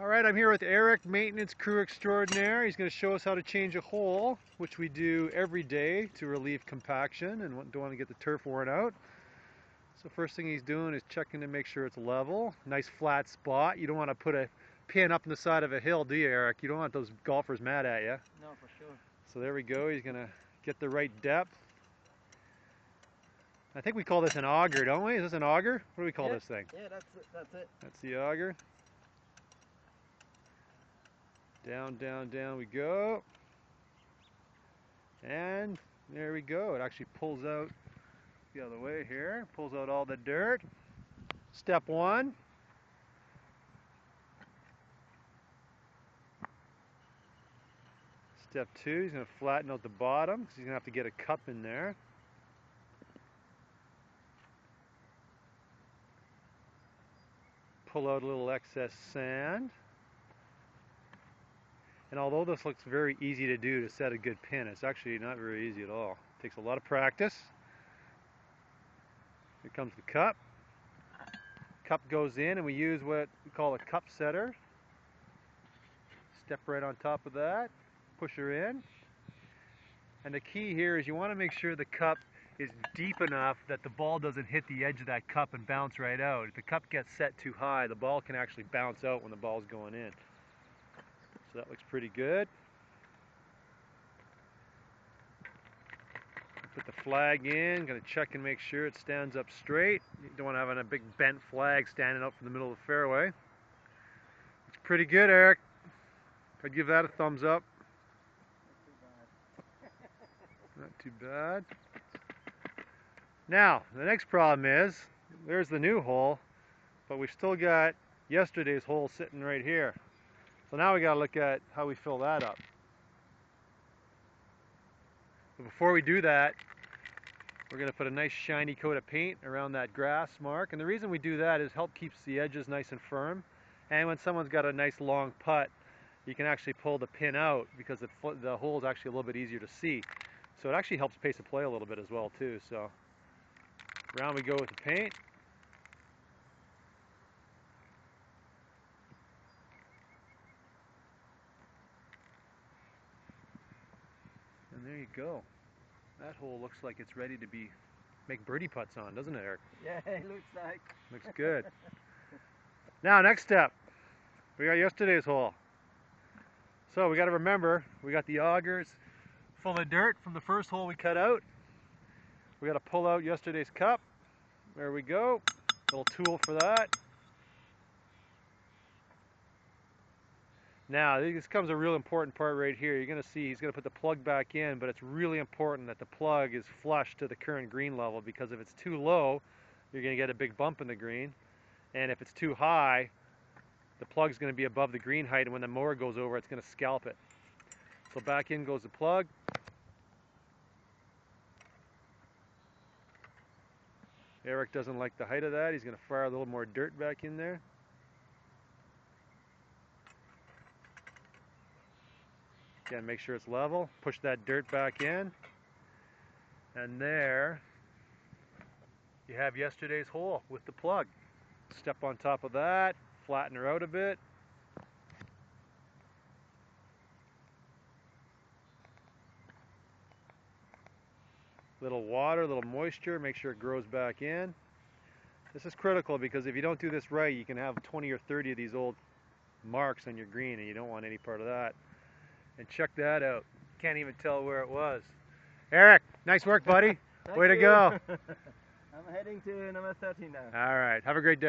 Alright, I'm here with Eric, maintenance crew extraordinaire. He's going to show us how to change a hole, which we do every day to relieve compaction and don't want to get the turf worn out. So first thing he's doing is checking to make sure it's level. Nice flat spot. You don't want to put a pin up in the side of a hill, do you, Eric? You don't want those golfers mad at you. No, for sure. So there we go. He's going to get the right depth. I think we call this an auger, don't we? Is this an auger? What do we call this thing? Yeah, that's it. That's it. That's the auger. Down, down, down we go. And there we go. It actually pulls out the other way here. Pulls out all the dirt. Step one. Step two, he's going to flatten out the bottom because he's going to have to get a cup in there. Pull out a little excess sand. And although this looks very easy to do to set a good pin, it's actually not very easy at all. It takes a lot of practice. Here comes the cup. Cup goes in and we use what we call a cup setter. Step right on top of that, push her in. And the key here is you want to make sure the cup is deep enough that the ball doesn't hit the edge of that cup and bounce right out. If the cup gets set too high, the ball can actually bounce out when the ball's going in. So that looks pretty good. Put the flag in, going to check and make sure it stands up straight. You don't want to have a big bent flag standing up from the middle of the fairway. It's pretty good, Eric. I'd give that a thumbs up. Not too bad. Now, the next problem is, there's the new hole, but we've still got yesterday's hole sitting right here. So now we got to look at how we fill that up. But before we do that, we're going to put a nice shiny coat of paint around that grass mark. And the reason we do that is help keeps the edges nice and firm. And when someone's got a nice long putt, you can actually pull the pin out because the hole is actually a little bit easier to see. So it actually helps pace of play a little bit as well too. So around we go with the paint. And there you go. That hole looks like it's ready to make birdie putts on, doesn't it, Eric? Yeah, it looks like. Looks good. Now, next step. We got yesterday's hole. So we got to remember, we got the augers full of dirt from the first hole we cut out. We got to pull out yesterday's cup. There we go. Little tool for that. Now, this comes a real important part right here. You're going to see he's going to put the plug back in, but it's really important that the plug is flush to the current green level, because if it's too low, you're going to get a big bump in the green. And if it's too high, the plug's going to be above the green height, and when the mower goes over, it's going to scalp it. So back in goes the plug. Eric doesn't like the height of that. He's going to fire a little more dirt back in there. Again, make sure it's level. Push that dirt back in. And there you have yesterday's hole with the plug. Step on top of that, flatten her out a bit. Little water, little moisture, make sure it grows back in. This is critical because if you don't do this right, you can have 20 or 30 of these old marks on your green, and you don't want any part of that. And check that out. Can't even tell where it was. Eric, nice work, buddy. Way to go. I'm heading to number 13 now. All right. Have a great day.